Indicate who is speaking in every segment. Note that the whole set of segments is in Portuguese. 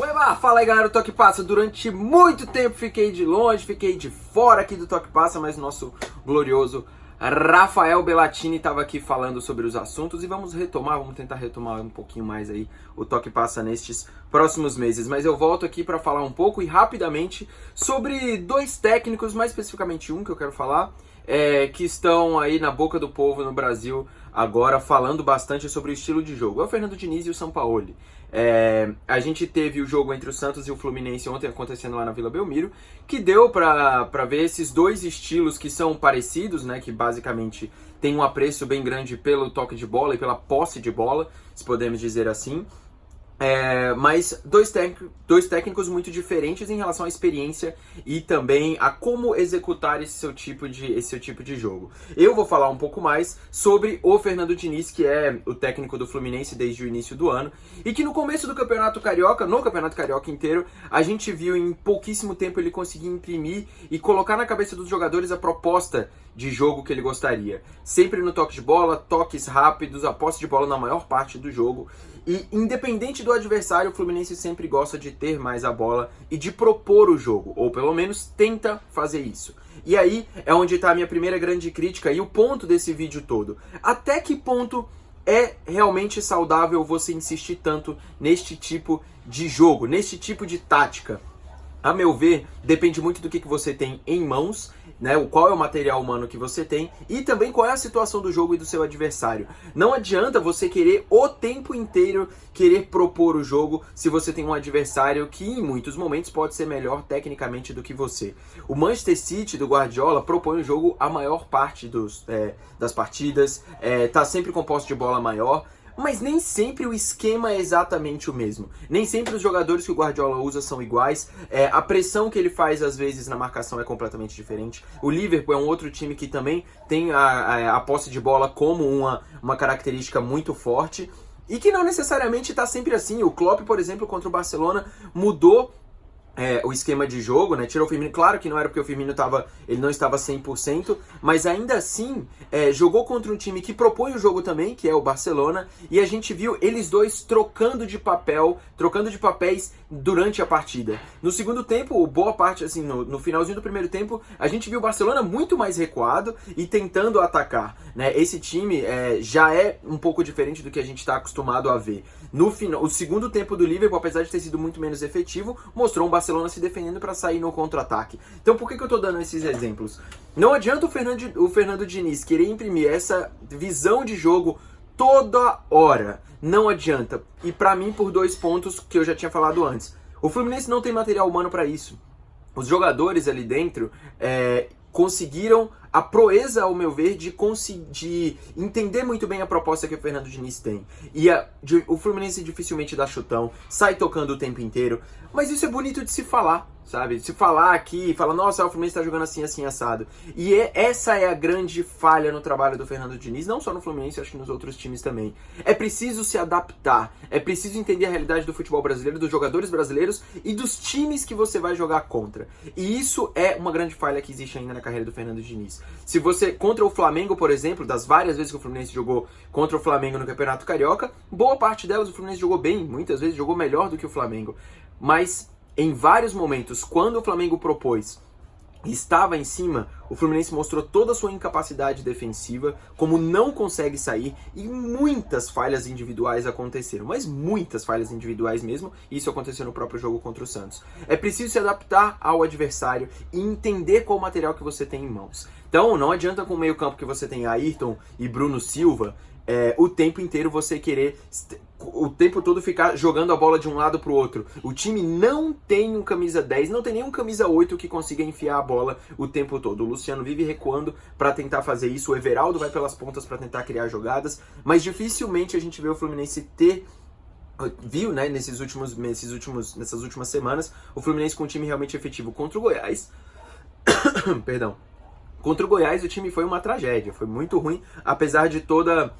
Speaker 1: Ueba, fala aí galera do Toque Passa. Durante muito tempo fiquei de longe, fiquei de fora aqui do Toque Passa, mas o nosso glorioso Rafael Bellatini estava aqui falando sobre os assuntos e vamos tentar retomar um pouquinho mais aí o Toque Passa nestes próximos meses. Mas eu volto aqui para falar um pouco e rapidamente sobre dois técnicos, mais especificamente um que eu quero falar, que estão aí na boca do povo no Brasil agora, falando bastante sobre o estilo de jogo. É o Fernando Diniz e o Sampaoli. A gente teve o jogo entre o Santos e o Fluminense ontem acontecendo lá na Vila Belmiro, que deu para ver esses dois estilos que são parecidos, né, que basicamente tem um apreço bem grande pelo toque de bola e pela posse de bola, se podemos dizer assim. Mas dois técnicos muito diferentes em relação à experiência e também a como executar esse seu tipo de jogo. Eu vou falar um pouco mais sobre o Fernando Diniz, que é o técnico do Fluminense desde o início do ano, e que no começo do Campeonato Carioca, no Campeonato Carioca inteiro, a gente viu em pouquíssimo tempo ele conseguir imprimir e colocar na cabeça dos jogadores a proposta de jogo que ele gostaria. Sempre no toque de bola, toques rápidos, a posse de bola na maior parte do jogo. E independente do adversário, o Fluminense sempre gosta de ter mais a bola e de propor o jogo, ou pelo menos tenta fazer isso. E aí é onde está a minha primeira grande crítica e o ponto desse vídeo todo. Até que ponto é realmente saudável você insistir tanto neste tipo de jogo, neste tipo de tática? A meu ver, depende muito do que você tem em mãos, né? Qual é o material humano que você tem e também qual é a situação do jogo e do seu adversário. Não adianta você querer o tempo inteiro querer propor o jogo se você tem um adversário que em muitos momentos pode ser melhor tecnicamente do que você. O Manchester City do Guardiola propõe o jogo a maior parte das partidas, tá sempre com posse de bola maior. Mas nem sempre o esquema é exatamente o mesmo. Nem sempre os jogadores que o Guardiola usa são iguais. A pressão que ele faz, às vezes, na marcação é completamente diferente. O Liverpool é um outro time que também tem a posse de bola como uma característica muito forte. E que não necessariamente está sempre assim. O Klopp, por exemplo, contra o Barcelona, mudou o esquema de jogo, né? Tirou o Firmino, claro que não era porque o Firmino ele não estava 100%, mas ainda assim jogou contra um time que propõe o jogo também, que é o Barcelona, e a gente viu eles dois trocando de papéis durante a partida. No segundo tempo, boa parte, assim, no finalzinho do primeiro tempo, a gente viu o Barcelona muito mais recuado e tentando atacar, né? Esse time já é um pouco diferente do que a gente está acostumado a ver. No final, o segundo tempo do Liverpool, apesar de ter sido muito menos efetivo, mostrou um Barcelona se defendendo para sair no contra-ataque. Então por que eu estou dando esses exemplos? Não adianta o Fernando Diniz querer imprimir essa visão de jogo toda hora. Não adianta. E para mim, por dois pontos que eu já tinha falado antes. O Fluminense não tem material humano para isso. Os jogadores ali dentro conseguiram a proeza, ao meu ver, de entender muito bem a proposta que o Fernando Diniz tem. E o Fluminense dificilmente dá chutão, sai tocando o tempo inteiro, mas isso é bonito de se falar, sabe? Se falar aqui, falar, nossa, o Fluminense tá jogando assim, assim, assado. E essa é a grande falha no trabalho do Fernando Diniz, não só no Fluminense, acho que nos outros times também. É preciso se adaptar, é preciso entender a realidade do futebol brasileiro, dos jogadores brasileiros e dos times que você vai jogar contra. E isso é uma grande falha que existe ainda na carreira do Fernando Diniz. Se você, contra o Flamengo, por exemplo, das várias vezes que o Fluminense jogou contra o Flamengo no Campeonato Carioca, boa parte delas o Fluminense jogou bem, muitas vezes jogou melhor do que o Flamengo. Mas em vários momentos, quando o Flamengo propôs e estava em cima, o Fluminense mostrou toda a sua incapacidade defensiva, como não consegue sair, e muitas falhas individuais aconteceram, mas muitas falhas individuais mesmo, e isso aconteceu no próprio jogo contra o Santos. É preciso se adaptar ao adversário e entender qual material que você tem em mãos. Então não adianta com o meio campo que você tem Ayrton e Bruno Silva, o tempo inteiro você querer o tempo todo ficar jogando a bola de um lado pro outro. O time não tem um camisa 10, não tem nenhum camisa 8 que consiga enfiar a bola o tempo todo. O Luciano vive recuando para tentar fazer isso, o Everaldo vai pelas pontas para tentar criar jogadas, mas dificilmente a gente vê o Fluminense viu, né, nessas últimas semanas, o Fluminense com um time realmente efetivo contra o Goiás. Perdão. Contra o Goiás o time foi uma tragédia, foi muito ruim, apesar de todo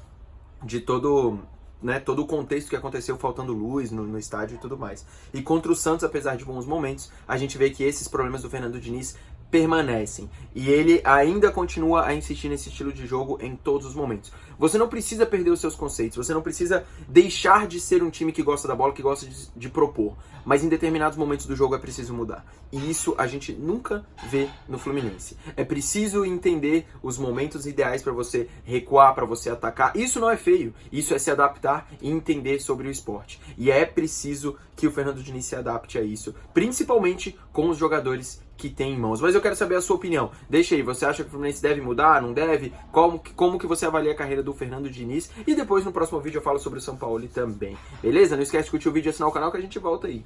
Speaker 1: o contexto que aconteceu faltando luz no estádio e tudo mais. E contra o Santos, apesar de bons momentos, a gente vê que esses problemas do Fernando Diniz permanecem. E ele ainda continua a insistir nesse estilo de jogo em todos os momentos. Você não precisa perder os seus conceitos, você não precisa deixar de ser um time que gosta da bola, que gosta de propor. Mas em determinados momentos do jogo é preciso mudar. E isso a gente nunca vê no Fluminense. É preciso entender os momentos ideais para você recuar, para você atacar. Isso não é feio, isso é se adaptar e entender sobre o esporte. E é preciso que o Fernando Diniz se adapte a isso, principalmente com os jogadores que tem em mãos. Mas eu quero saber a sua opinião. Deixa aí, você acha que o Fluminense deve mudar, não deve? Como que você avalia a carreira do Fernando Diniz? E depois no próximo vídeo eu falo sobre o São Paulo também. Beleza? Não esquece de curtir o vídeo e assinar o canal que a gente volta aí.